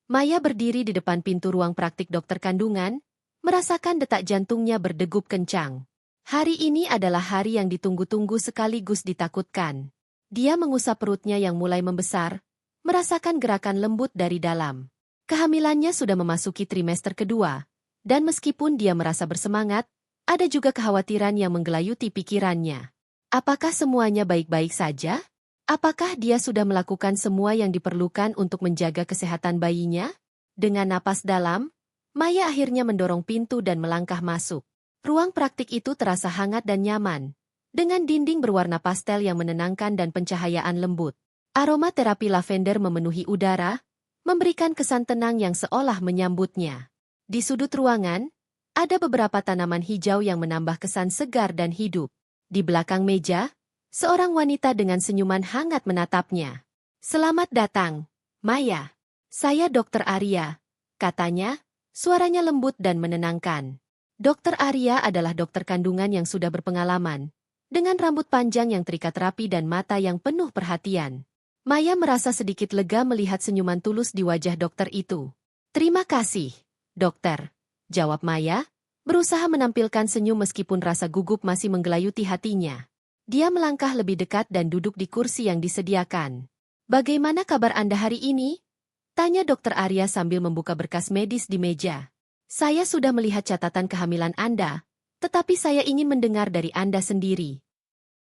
Maya berdiri di depan pintu ruang praktik dokter kandungan, merasakan detak jantungnya berdegup kencang. Hari ini adalah hari yang ditunggu-tunggu sekaligus ditakutkan. Dia mengusap perutnya yang mulai membesar, merasakan gerakan lembut dari dalam. Kehamilannya sudah memasuki trimester kedua, dan meskipun dia merasa bersemangat, ada juga kekhawatiran yang menggelayuti pikirannya. Apakah semuanya baik-baik saja? Apakah dia sudah melakukan semua yang diperlukan untuk menjaga kesehatan bayinya? Dengan napas dalam, Maya akhirnya mendorong pintu dan melangkah masuk. Ruang praktik itu terasa hangat dan nyaman, dengan dinding berwarna pastel yang menenangkan dan pencahayaan lembut. Aroma terapi lavender memenuhi udara, memberikan kesan tenang yang seolah menyambutnya. Di sudut ruangan, ada beberapa tanaman hijau yang menambah kesan segar dan hidup. Di belakang meja, seorang wanita dengan senyuman hangat menatapnya. "Selamat datang, Maya. Saya Dr. Arya," katanya, suaranya lembut dan menenangkan. Dr. Arya adalah dokter kandungan yang sudah berpengalaman, dengan rambut panjang yang terikat rapi dan mata yang penuh perhatian. Maya merasa sedikit lega melihat senyuman tulus di wajah dokter itu. "Terima kasih, dokter," jawab Maya, berusaha menampilkan senyum meskipun rasa gugup masih menggelayuti hatinya. Dia melangkah lebih dekat dan duduk di kursi yang disediakan. "Bagaimana kabar Anda hari ini?" tanya Dr. Arya sambil membuka berkas medis di meja. "Saya sudah melihat catatan kehamilan Anda, tetapi saya ingin mendengar dari Anda sendiri."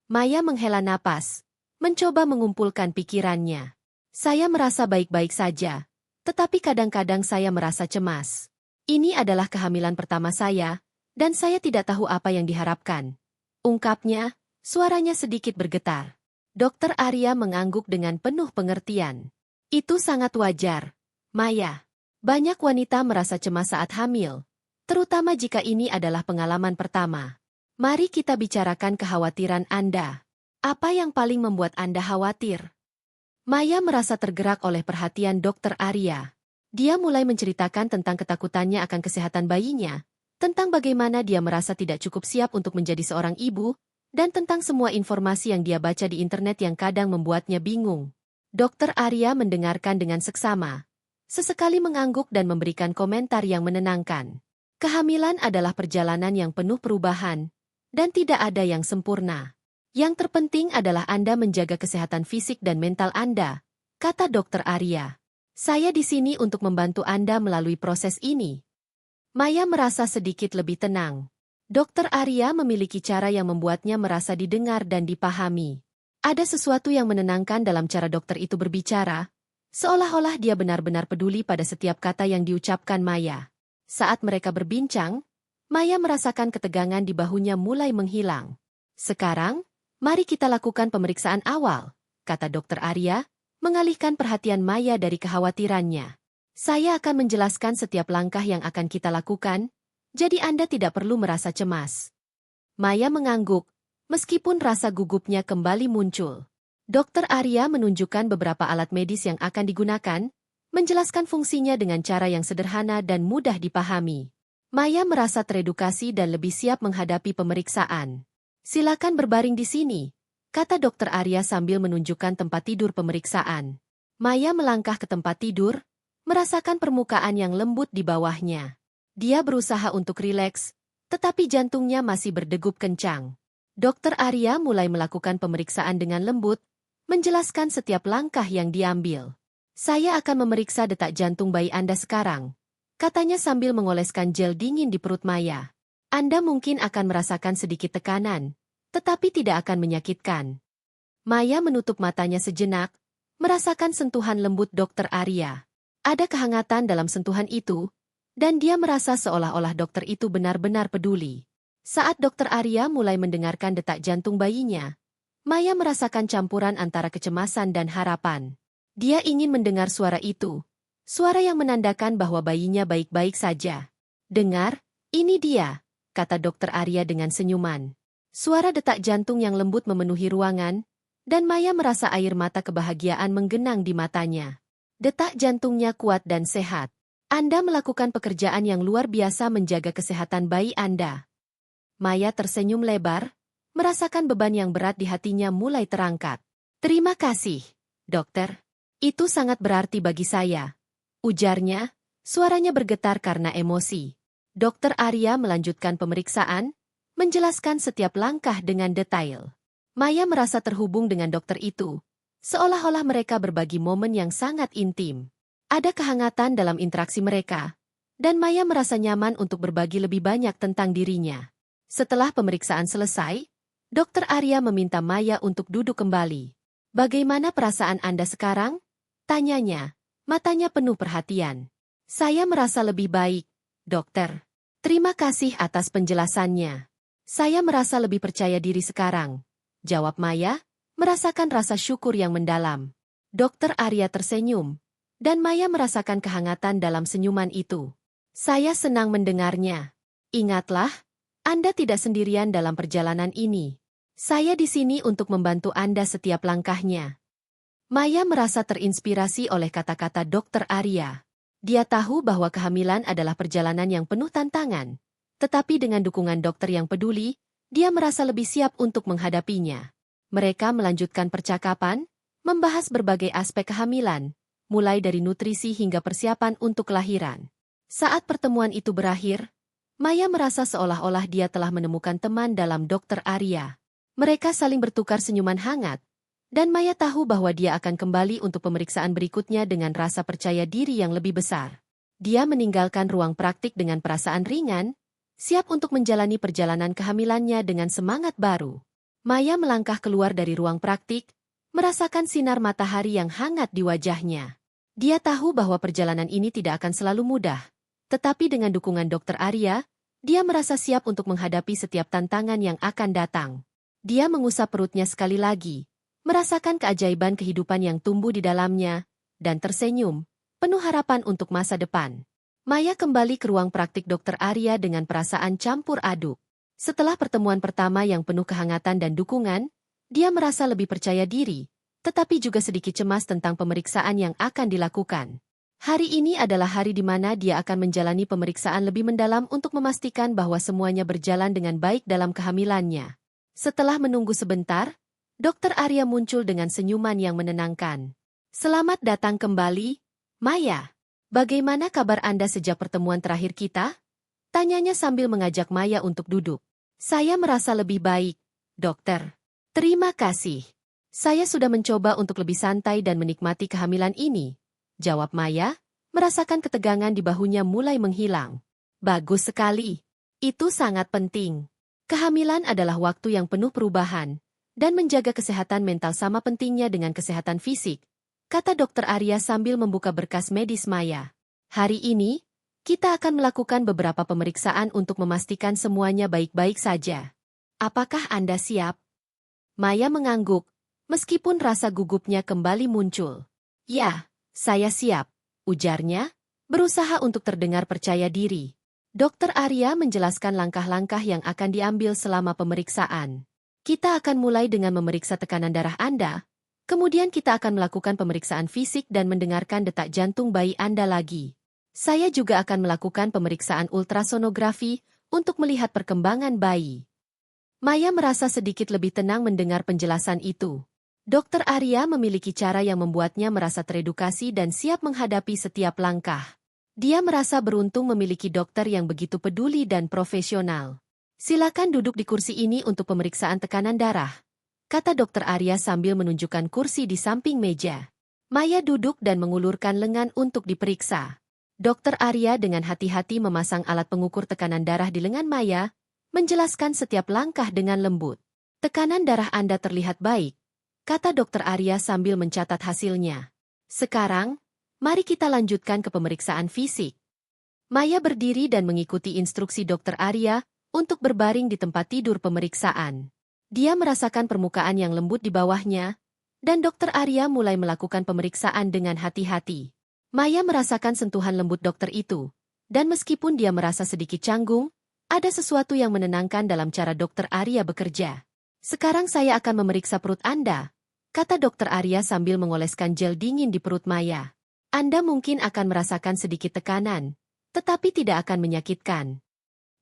Maya menghela napas, mencoba mengumpulkan pikirannya. "Saya merasa baik-baik saja, tetapi kadang-kadang saya merasa cemas. Ini adalah kehamilan pertama saya, dan saya tidak tahu apa yang diharapkan," ungkapnya, suaranya sedikit bergetar. Dr. Arya mengangguk dengan penuh pengertian. "Itu sangat wajar, Maya. Banyak wanita merasa cemas saat hamil, terutama jika ini adalah pengalaman pertama. Mari kita bicarakan kekhawatiran Anda. Apa yang paling membuat Anda khawatir?" Maya merasa tergerak oleh perhatian Dr. Arya. Dia mulai menceritakan tentang ketakutannya akan kesehatan bayinya, tentang bagaimana dia merasa tidak cukup siap untuk menjadi seorang ibu, dan tentang semua informasi yang dia baca di internet yang kadang membuatnya bingung. Dr. Arya mendengarkan dengan seksama, sesekali mengangguk dan memberikan komentar yang menenangkan. Kehamilan adalah perjalanan yang penuh perubahan, dan tidak ada yang sempurna. "Yang terpenting adalah Anda menjaga kesehatan fisik dan mental Anda," kata Dr. Arya. "Saya di sini untuk membantu Anda melalui proses ini." Maya merasa sedikit lebih tenang. Dr. Arya memiliki cara yang membuatnya merasa didengar dan dipahami. Ada sesuatu yang menenangkan dalam cara dokter itu berbicara, seolah-olah dia benar-benar peduli pada setiap kata yang diucapkan Maya. Saat mereka berbincang, Maya merasakan ketegangan di bahunya mulai menghilang. "Sekarang, mari kita lakukan pemeriksaan awal," kata Dr. Arya, mengalihkan perhatian Maya dari kekhawatirannya. "Saya akan menjelaskan setiap langkah yang akan kita lakukan, jadi Anda tidak perlu merasa cemas." Maya mengangguk, meskipun rasa gugupnya kembali muncul. Dr. Arya menunjukkan beberapa alat medis yang akan digunakan, menjelaskan fungsinya dengan cara yang sederhana dan mudah dipahami. Maya merasa teredukasi dan lebih siap menghadapi pemeriksaan. "Silakan berbaring di sini," kata Dr. Arya sambil menunjukkan tempat tidur pemeriksaan. Maya melangkah ke tempat tidur, merasakan permukaan yang lembut di bawahnya. Dia berusaha untuk rileks, tetapi jantungnya masih berdegup kencang. Dr. Arya mulai melakukan pemeriksaan dengan lembut, menjelaskan setiap langkah yang diambil. "Saya akan memeriksa detak jantung bayi Anda sekarang," katanya sambil mengoleskan gel dingin di perut Maya. "Anda mungkin akan merasakan sedikit tekanan, tetapi tidak akan menyakitkan." Maya menutup matanya sejenak, merasakan sentuhan lembut Dr. Arya. Ada kehangatan dalam sentuhan itu, dan dia merasa seolah-olah dokter itu benar-benar peduli. Saat Dr. Arya mulai mendengarkan detak jantung bayinya, Maya merasakan campuran antara kecemasan dan harapan. Dia ingin mendengar suara itu, suara yang menandakan bahwa bayinya baik-baik saja. "Dengar, ini dia," kata Dr. Arya dengan senyuman. Suara detak jantung yang lembut memenuhi ruangan, dan Maya merasa air mata kebahagiaan menggenang di matanya. Detak jantungnya kuat dan sehat. "Anda melakukan pekerjaan yang luar biasa menjaga kesehatan bayi Anda." Maya tersenyum lebar, merasakan beban yang berat di hatinya mulai terangkat. "Terima kasih, dokter. Itu sangat berarti bagi saya," ujarnya, suaranya bergetar karena emosi. Dokter Arya melanjutkan pemeriksaan, menjelaskan setiap langkah dengan detail. Maya merasa terhubung dengan dokter itu, seolah-olah mereka berbagi momen yang sangat intim. Ada kehangatan dalam interaksi mereka, dan Maya merasa nyaman untuk berbagi lebih banyak tentang dirinya. Setelah pemeriksaan selesai, Dokter Arya meminta Maya untuk duduk kembali. "Bagaimana perasaan Anda sekarang?" tanyanya, matanya penuh perhatian. "Saya merasa lebih baik, dokter. Terima kasih atas penjelasannya. Saya merasa lebih percaya diri sekarang," jawab Maya, merasakan rasa syukur yang mendalam. Dokter Arya tersenyum, dan Maya merasakan kehangatan dalam senyuman itu. "Saya senang mendengarnya. Ingatlah, Anda tidak sendirian dalam perjalanan ini. Saya di sini untuk membantu Anda setiap langkahnya." Maya merasa terinspirasi oleh kata-kata Dokter Arya. Dia tahu bahwa kehamilan adalah perjalanan yang penuh tantangan. Tetapi dengan dukungan dokter yang peduli, dia merasa lebih siap untuk menghadapinya. Mereka melanjutkan percakapan, membahas berbagai aspek kehamilan, mulai dari nutrisi hingga persiapan untuk kelahiran. Saat pertemuan itu berakhir, Maya merasa seolah-olah dia telah menemukan teman dalam Dokter Arya. Mereka saling bertukar senyuman hangat, dan Maya tahu bahwa dia akan kembali untuk pemeriksaan berikutnya dengan rasa percaya diri yang lebih besar. Dia meninggalkan ruang praktik dengan perasaan ringan, siap untuk menjalani perjalanan kehamilannya dengan semangat baru. Maya melangkah keluar dari ruang praktik, merasakan sinar matahari yang hangat di wajahnya. Dia tahu bahwa perjalanan ini tidak akan selalu mudah, tetapi dengan dukungan Dokter Arya, dia merasa siap untuk menghadapi setiap tantangan yang akan datang. Dia mengusap perutnya sekali lagi, merasakan keajaiban kehidupan yang tumbuh di dalamnya, dan tersenyum, penuh harapan untuk masa depan. Maya kembali ke ruang praktik Dokter Arya dengan perasaan campur aduk. Setelah pertemuan pertama yang penuh kehangatan dan dukungan, dia merasa lebih percaya diri, tetapi juga sedikit cemas tentang pemeriksaan yang akan dilakukan. Hari ini adalah hari di mana dia akan menjalani pemeriksaan lebih mendalam untuk memastikan bahwa semuanya berjalan dengan baik dalam kehamilannya. Setelah menunggu sebentar, Dokter Arya muncul dengan senyuman yang menenangkan. "Selamat datang kembali, Maya. Bagaimana kabar Anda sejak pertemuan terakhir kita?" tanyanya sambil mengajak Maya untuk duduk. "Saya merasa lebih baik, dokter. Terima kasih. Saya sudah mencoba untuk lebih santai dan menikmati kehamilan ini," jawab Maya, merasakan ketegangan di bahunya mulai menghilang. "Bagus sekali. Itu sangat penting. Kehamilan adalah waktu yang penuh perubahan, dan menjaga kesehatan mental sama pentingnya dengan kesehatan fisik," kata Dokter Arya sambil membuka berkas medis Maya. "Hari ini, kita akan melakukan beberapa pemeriksaan untuk memastikan semuanya baik-baik saja. Apakah Anda siap?" Maya mengangguk, meskipun rasa gugupnya kembali muncul. "Ya, saya siap," ujarnya, berusaha untuk terdengar percaya diri. Dokter Arya menjelaskan langkah-langkah yang akan diambil selama pemeriksaan. "Kita akan mulai dengan memeriksa tekanan darah Anda, kemudian kita akan melakukan pemeriksaan fisik dan mendengarkan detak jantung bayi Anda lagi. Saya juga akan melakukan pemeriksaan ultrasonografi untuk melihat perkembangan bayi." Maya merasa sedikit lebih tenang mendengar penjelasan itu. Dokter Arya memiliki cara yang membuatnya merasa teredukasi dan siap menghadapi setiap langkah. Dia merasa beruntung memiliki dokter yang begitu peduli dan profesional. "Silakan duduk di kursi ini untuk pemeriksaan tekanan darah," kata Dokter Arya sambil menunjukkan kursi di samping meja. Maya duduk dan mengulurkan lengan untuk diperiksa. Dokter Arya dengan hati-hati memasang alat pengukur tekanan darah di lengan Maya, menjelaskan setiap langkah dengan lembut. "Tekanan darah Anda terlihat baik," kata Dokter Arya sambil mencatat hasilnya. "Sekarang, mari kita lanjutkan ke pemeriksaan fisik." Maya berdiri dan mengikuti instruksi Dokter Arya untuk berbaring di tempat tidur pemeriksaan. Dia merasakan permukaan yang lembut di bawahnya, dan Dokter Arya mulai melakukan pemeriksaan dengan hati-hati. Maya merasakan sentuhan lembut dokter itu, dan meskipun dia merasa sedikit canggung, ada sesuatu yang menenangkan dalam cara Dokter Arya bekerja. "Sekarang saya akan memeriksa perut Anda," kata Dokter Arya sambil mengoleskan gel dingin di perut Maya. "Anda mungkin akan merasakan sedikit tekanan, tetapi tidak akan menyakitkan."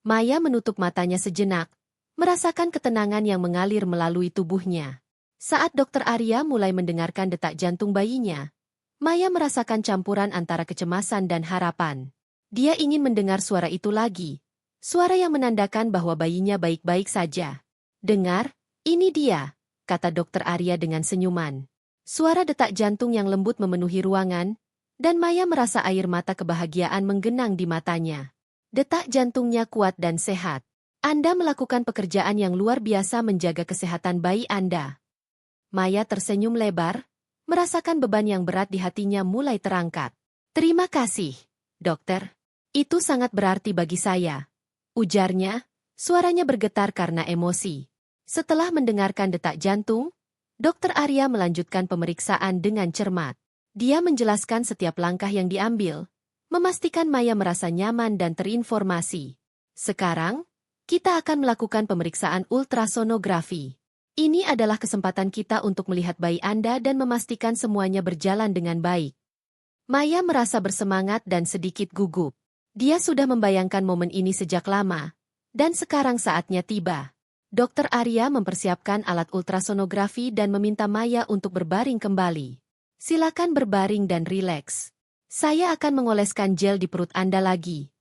Maya menutup matanya sejenak, merasakan ketenangan yang mengalir melalui tubuhnya. Saat Dokter Arya mulai mendengarkan detak jantung bayinya, Maya merasakan campuran antara kecemasan dan harapan. Dia ingin mendengar suara itu lagi. Suara yang menandakan bahwa bayinya baik-baik saja. "Dengar, ini dia," kata Dokter Arya dengan senyuman. Suara detak jantung yang lembut memenuhi ruangan, dan Maya merasa air mata kebahagiaan menggenang di matanya. Detak jantungnya kuat dan sehat. Anda melakukan pekerjaan yang luar biasa menjaga kesehatan bayi Anda. Maya tersenyum lebar, merasakan beban yang berat di hatinya mulai terangkat. "Terima kasih, dokter. Itu sangat berarti bagi saya," ujarnya, suaranya bergetar karena emosi. Setelah mendengarkan detak jantung, Dokter Arya melanjutkan pemeriksaan dengan cermat. Dia menjelaskan setiap langkah yang diambil, memastikan Maya merasa nyaman dan terinformasi. "Sekarang, kita akan melakukan pemeriksaan ultrasonografi. Ini adalah kesempatan kita untuk melihat bayi Anda dan memastikan semuanya berjalan dengan baik." Maya merasa bersemangat dan sedikit gugup. Dia sudah membayangkan momen ini sejak lama, dan sekarang saatnya tiba. Dokter Arya mempersiapkan alat ultrasonografi dan meminta Maya untuk berbaring kembali. "Silakan berbaring dan rileks. Saya akan mengoleskan gel di perut Anda lagi."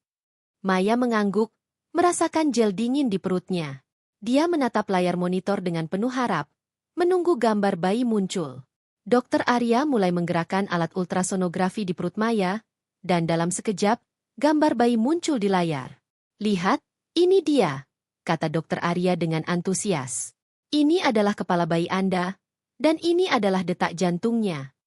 Maya mengangguk, merasakan gel dingin di perutnya. Dia menatap layar monitor dengan penuh harap, menunggu gambar bayi muncul. Dokter Arya mulai menggerakkan alat ultrasonografi di perut Maya, dan dalam sekejap, gambar bayi muncul di layar. "Lihat, ini dia," kata Dokter Arya dengan antusias. "Ini adalah kepala bayi Anda, dan ini adalah detak jantungnya."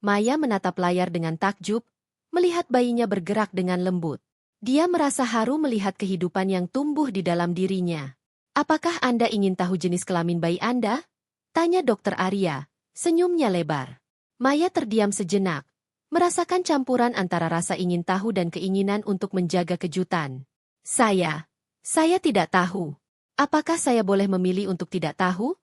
Maya menatap layar dengan takjub, melihat bayinya bergerak dengan lembut. Dia merasa haru melihat kehidupan yang tumbuh di dalam dirinya. "Apakah Anda ingin tahu jenis kelamin bayi Anda?" tanya Dokter Arya, senyumnya lebar. Maya terdiam sejenak, merasakan campuran antara rasa ingin tahu dan keinginan untuk menjaga kejutan. Saya tidak tahu. Apakah saya boleh memilih untuk tidak tahu?"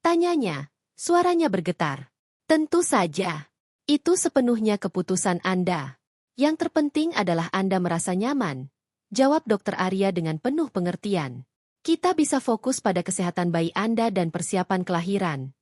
tanyanya, suaranya bergetar. "Tentu saja. Itu sepenuhnya keputusan Anda. Yang terpenting adalah Anda merasa nyaman," jawab Dokter Arya dengan penuh pengertian. "Kita bisa fokus pada kesehatan bayi Anda dan persiapan kelahiran."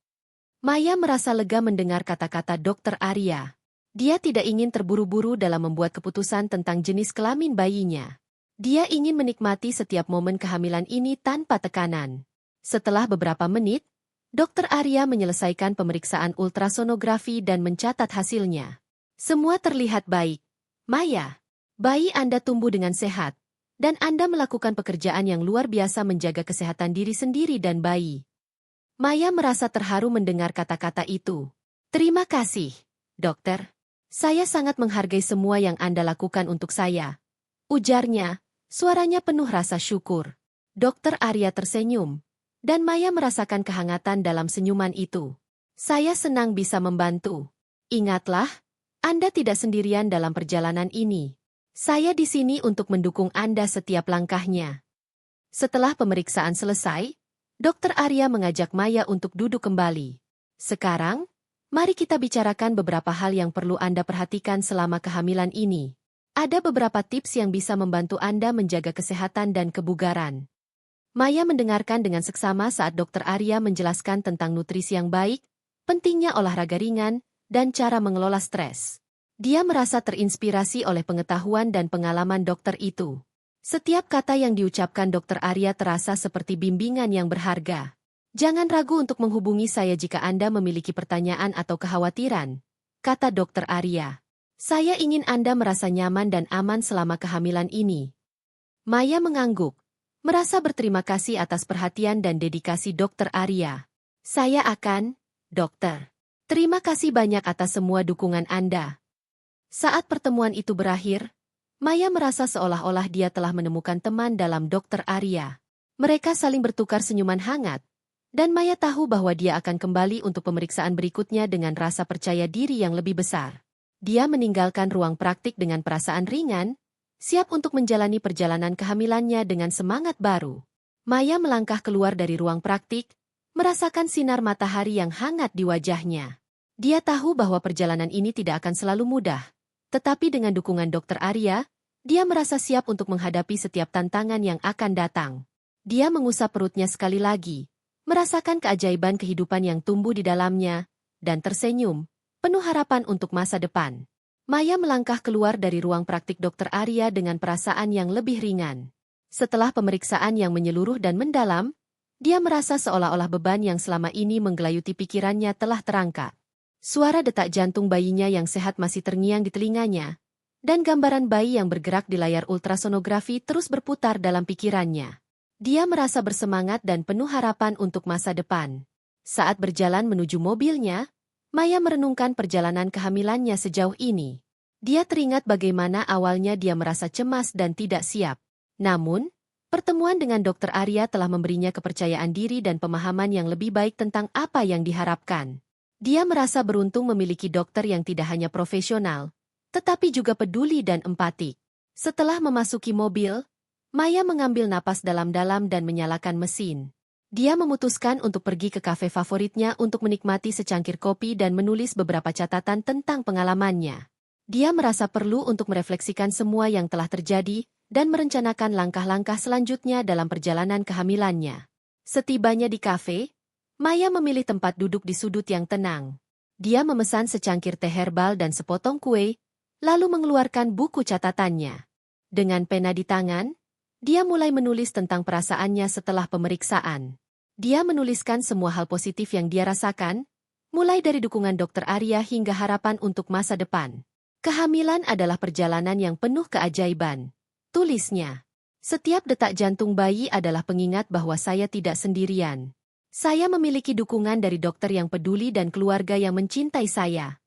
Maya merasa lega mendengar kata-kata Dokter Arya. Dia tidak ingin terburu-buru dalam membuat keputusan tentang jenis kelamin bayinya. Dia ingin menikmati setiap momen kehamilan ini tanpa tekanan. Setelah beberapa menit, Dokter Arya menyelesaikan pemeriksaan ultrasonografi dan mencatat hasilnya. "Semua terlihat baik, Maya. Bayi Anda tumbuh dengan sehat, dan Anda melakukan pekerjaan yang luar biasa menjaga kesehatan diri sendiri dan bayi." Maya merasa terharu mendengar kata-kata itu. "Terima kasih, dokter. Saya sangat menghargai semua yang Anda lakukan untuk saya," ujarnya, suaranya penuh rasa syukur. Dokter Arya tersenyum, dan Maya merasakan kehangatan dalam senyuman itu. "Saya senang bisa membantu. Ingatlah, Anda tidak sendirian dalam perjalanan ini. Saya di sini untuk mendukung Anda setiap langkahnya." Setelah pemeriksaan selesai, Dokter Arya mengajak Maya untuk duduk kembali. "Sekarang, mari kita bicarakan beberapa hal yang perlu Anda perhatikan selama kehamilan ini. Ada beberapa tips yang bisa membantu Anda menjaga kesehatan dan kebugaran." Maya mendengarkan dengan seksama saat Dokter Arya menjelaskan tentang nutrisi yang baik, pentingnya olahraga ringan, dan cara mengelola stres. Dia merasa terinspirasi oleh pengetahuan dan pengalaman dokter itu. Setiap kata yang diucapkan Dokter Arya terasa seperti bimbingan yang berharga. "Jangan ragu untuk menghubungi saya jika Anda memiliki pertanyaan atau kekhawatiran," kata Dokter Arya. "Saya ingin Anda merasa nyaman dan aman selama kehamilan ini." Maya mengangguk, merasa berterima kasih atas perhatian dan dedikasi Dokter Arya. "Saya akan, dokter. Terima kasih banyak atas semua dukungan Anda." Saat pertemuan itu berakhir, Maya merasa seolah-olah dia telah menemukan teman dalam Dokter Arya. Mereka saling bertukar senyuman hangat, dan Maya tahu bahwa dia akan kembali untuk pemeriksaan berikutnya dengan rasa percaya diri yang lebih besar. Dia meninggalkan ruang praktik dengan perasaan ringan, siap untuk menjalani perjalanan kehamilannya dengan semangat baru. Maya melangkah keluar dari ruang praktik, merasakan sinar matahari yang hangat di wajahnya. Dia tahu bahwa perjalanan ini tidak akan selalu mudah. Tetapi dengan dukungan Dokter Arya, dia merasa siap untuk menghadapi setiap tantangan yang akan datang. Dia mengusap perutnya sekali lagi, merasakan keajaiban kehidupan yang tumbuh di dalamnya, dan tersenyum, penuh harapan untuk masa depan. Maya melangkah keluar dari ruang praktik Dokter Arya dengan perasaan yang lebih ringan. Setelah pemeriksaan yang menyeluruh dan mendalam, dia merasa seolah-olah beban yang selama ini menggelayuti pikirannya telah terangkat. Suara detak jantung bayinya yang sehat masih terngiang di telinganya, dan gambaran bayi yang bergerak di layar ultrasonografi terus berputar dalam pikirannya. Dia merasa bersemangat dan penuh harapan untuk masa depan. Saat berjalan menuju mobilnya, Maya merenungkan perjalanan kehamilannya sejauh ini. Dia teringat bagaimana awalnya dia merasa cemas dan tidak siap. Namun, pertemuan dengan Dokter Arya telah memberinya kepercayaan diri dan pemahaman yang lebih baik tentang apa yang diharapkan. Dia merasa beruntung memiliki dokter yang tidak hanya profesional, tetapi juga peduli dan empatik. Setelah memasuki mobil, Maya mengambil napas dalam-dalam dan menyalakan mesin. Dia memutuskan untuk pergi ke kafe favoritnya untuk menikmati secangkir kopi dan menulis beberapa catatan tentang pengalamannya. Dia merasa perlu untuk merefleksikan semua yang telah terjadi dan merencanakan langkah-langkah selanjutnya dalam perjalanan kehamilannya. Setibanya di kafe, Maya memilih tempat duduk di sudut yang tenang. Dia memesan secangkir teh herbal dan sepotong kue, lalu mengeluarkan buku catatannya. Dengan pena di tangan, dia mulai menulis tentang perasaannya setelah pemeriksaan. Dia menuliskan semua hal positif yang dia rasakan, mulai dari dukungan Dokter Arya hingga harapan untuk masa depan. Kehamilan adalah perjalanan yang penuh keajaiban, tulisnya. Setiap detak jantung bayi adalah pengingat bahwa saya tidak sendirian. Saya memiliki dukungan dari dokter yang peduli dan keluarga yang mencintai saya.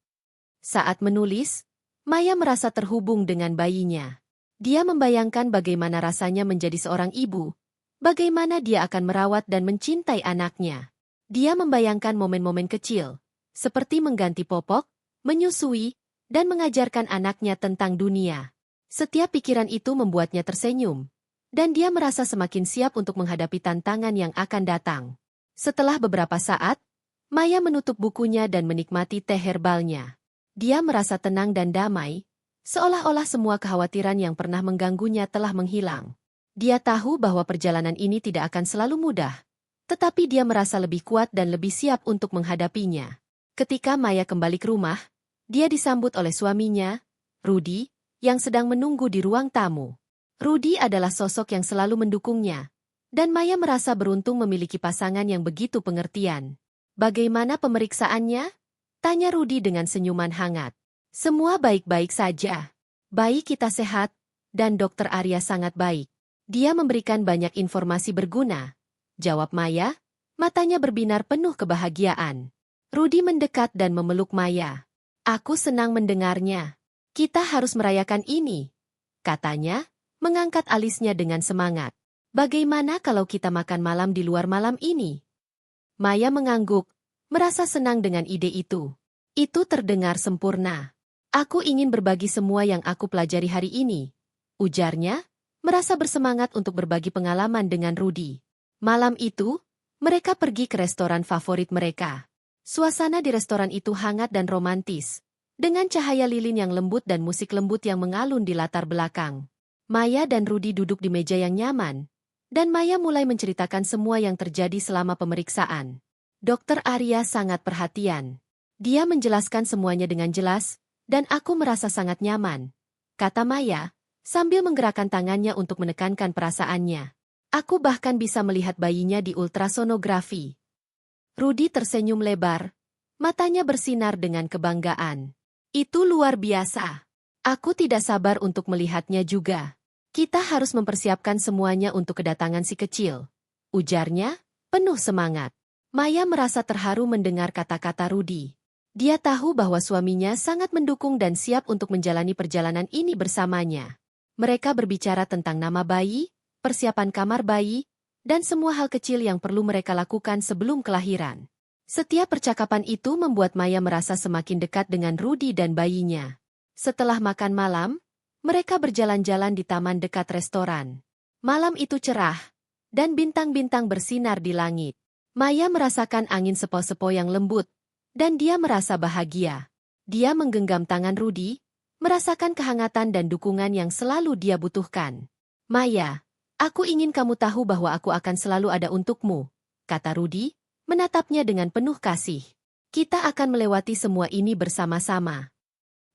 Saat menulis, Maya merasa terhubung dengan bayinya. Dia membayangkan bagaimana rasanya menjadi seorang ibu, bagaimana dia akan merawat dan mencintai anaknya. Dia membayangkan momen-momen kecil, seperti mengganti popok, menyusui, dan mengajarkan anaknya tentang dunia. Setiap pikiran itu membuatnya tersenyum, dan dia merasa semakin siap untuk menghadapi tantangan yang akan datang. Setelah beberapa saat, Maya menutup bukunya dan menikmati teh herbalnya. Dia merasa tenang dan damai, seolah-olah semua kekhawatiran yang pernah mengganggunya telah menghilang. Dia tahu bahwa perjalanan ini tidak akan selalu mudah, tetapi dia merasa lebih kuat dan lebih siap untuk menghadapinya. Ketika Maya kembali ke rumah, dia disambut oleh suaminya, Rudy, yang sedang menunggu di ruang tamu. Rudy adalah sosok yang selalu mendukungnya, dan Maya merasa beruntung memiliki pasangan yang begitu pengertian. "Bagaimana pemeriksaannya?" tanya Rudy dengan senyuman hangat. "Semua baik-baik saja. Bayi kita sehat, dan Dokter Arya sangat baik. Dia memberikan banyak informasi berguna," jawab Maya, matanya berbinar penuh kebahagiaan. Rudy mendekat dan memeluk Maya. "Aku senang mendengarnya. Kita harus merayakan ini," katanya, mengangkat alisnya dengan semangat. "Bagaimana kalau kita makan malam di luar malam ini?" Maya mengangguk, merasa senang dengan ide itu. Itu terdengar sempurna. "Aku ingin berbagi semua yang aku pelajari hari ini," ujarnya, merasa bersemangat untuk berbagi pengalaman dengan Rudy. Malam itu, mereka pergi ke restoran favorit mereka. Suasana di restoran itu hangat dan romantis, dengan cahaya lilin yang lembut dan musik lembut yang mengalun di latar belakang. Maya dan Rudy duduk di meja yang nyaman, dan Maya mulai menceritakan semua yang terjadi selama pemeriksaan. Dokter Arya sangat perhatian. Dia menjelaskan semuanya dengan jelas, dan aku merasa sangat nyaman, kata Maya, sambil menggerakkan tangannya untuk menekankan perasaannya. "Aku bahkan bisa melihat bayinya di ultrasonografi." Rudy tersenyum lebar, matanya bersinar dengan kebanggaan. "Itu luar biasa. Aku tidak sabar untuk melihatnya juga. Kita harus mempersiapkan semuanya untuk kedatangan si kecil," ujarnya, penuh semangat. Maya merasa terharu mendengar kata-kata Rudy. Dia tahu bahwa suaminya sangat mendukung dan siap untuk menjalani perjalanan ini bersamanya. Mereka berbicara tentang nama bayi, persiapan kamar bayi, dan semua hal kecil yang perlu mereka lakukan sebelum kelahiran. Setiap percakapan itu membuat Maya merasa semakin dekat dengan Rudy dan bayinya. Setelah makan malam, mereka berjalan-jalan di taman dekat restoran. Malam itu cerah, dan bintang-bintang bersinar di langit. Maya merasakan angin sepoi-sepoi yang lembut, dan dia merasa bahagia. Dia menggenggam tangan Rudy, merasakan kehangatan dan dukungan yang selalu dia butuhkan. "Maya, aku ingin kamu tahu bahwa aku akan selalu ada untukmu," kata Rudy, menatapnya dengan penuh kasih. Kita akan melewati semua ini bersama-sama.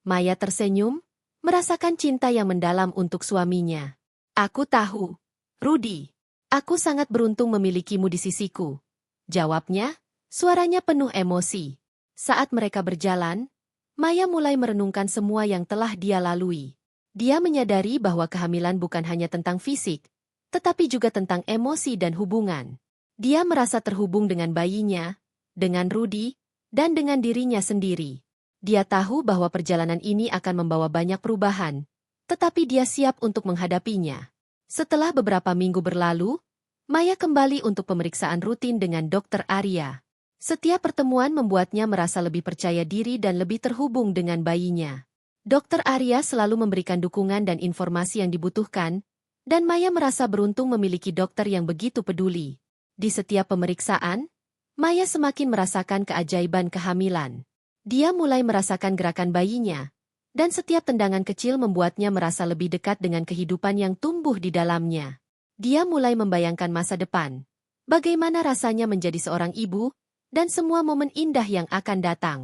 Maya tersenyum, merasakan cinta yang mendalam untuk suaminya. Aku tahu, Rudy. Aku sangat beruntung memilikimu di sisiku. Jawabnya, suaranya penuh emosi. Saat mereka berjalan, Maya mulai merenungkan semua yang telah dia lalui. Dia menyadari bahwa kehamilan bukan hanya tentang fisik, tetapi juga tentang emosi dan hubungan. Dia merasa terhubung dengan bayinya, dengan Rudy, dan dengan dirinya sendiri. Dia tahu bahwa perjalanan ini akan membawa banyak perubahan, tetapi dia siap untuk menghadapinya. Setelah beberapa minggu berlalu, Maya kembali untuk pemeriksaan rutin dengan Dr. Arya. Setiap pertemuan membuatnya merasa lebih percaya diri dan lebih terhubung dengan bayinya. Dr. Arya selalu memberikan dukungan dan informasi yang dibutuhkan, dan Maya merasa beruntung memiliki dokter yang begitu peduli. Di setiap pemeriksaan, Maya semakin merasakan keajaiban kehamilan. Dia mulai merasakan gerakan bayinya, dan setiap tendangan kecil membuatnya merasa lebih dekat dengan kehidupan yang tumbuh di dalamnya. Dia mulai membayangkan masa depan, bagaimana rasanya menjadi seorang ibu, dan semua momen indah yang akan datang.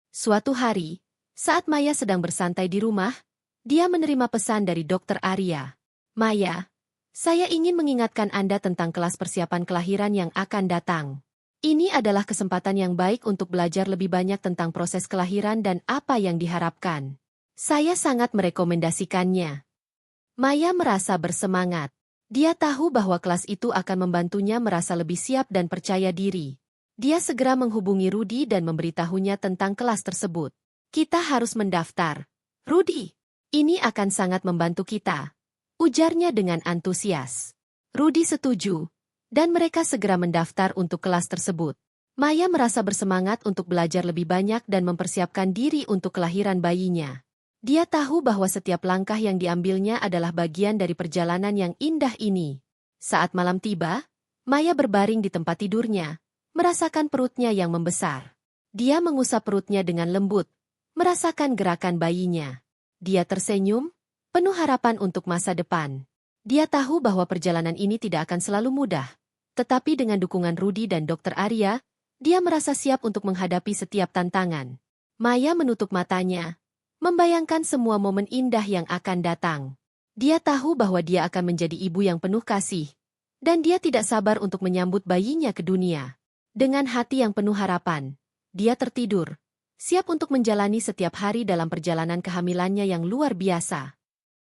Suatu hari, saat Maya sedang bersantai di rumah, dia menerima pesan dari Dr. Arya. Maya, saya ingin mengingatkan Anda tentang kelas persiapan kelahiran yang akan datang. Ini adalah kesempatan yang baik untuk belajar lebih banyak tentang proses kelahiran dan apa yang diharapkan. Saya sangat merekomendasikannya. Maya merasa bersemangat. Dia tahu bahwa kelas itu akan membantunya merasa lebih siap dan percaya diri. Dia segera menghubungi Rudy dan memberitahunya tentang kelas tersebut. Kita harus mendaftar. Rudy, ini akan sangat membantu kita, ujarnya dengan antusias. Rudy setuju, dan mereka segera mendaftar untuk kelas tersebut. Maya merasa bersemangat untuk belajar lebih banyak dan mempersiapkan diri untuk kelahiran bayinya. Dia tahu bahwa setiap langkah yang diambilnya adalah bagian dari perjalanan yang indah ini. Saat malam tiba, Maya berbaring di tempat tidurnya, merasakan perutnya yang membesar. Dia mengusap perutnya dengan lembut, merasakan gerakan bayinya. Dia tersenyum, penuh harapan untuk masa depan. Dia tahu bahwa perjalanan ini tidak akan selalu mudah. Tetapi dengan dukungan Rudy dan Dr. Arya, dia merasa siap untuk menghadapi setiap tantangan. Maya menutup matanya, membayangkan semua momen indah yang akan datang. Dia tahu bahwa dia akan menjadi ibu yang penuh kasih, dan dia tidak sabar untuk menyambut bayinya ke dunia. Dengan hati yang penuh harapan, dia tertidur, siap untuk menjalani setiap hari dalam perjalanan kehamilannya yang luar biasa.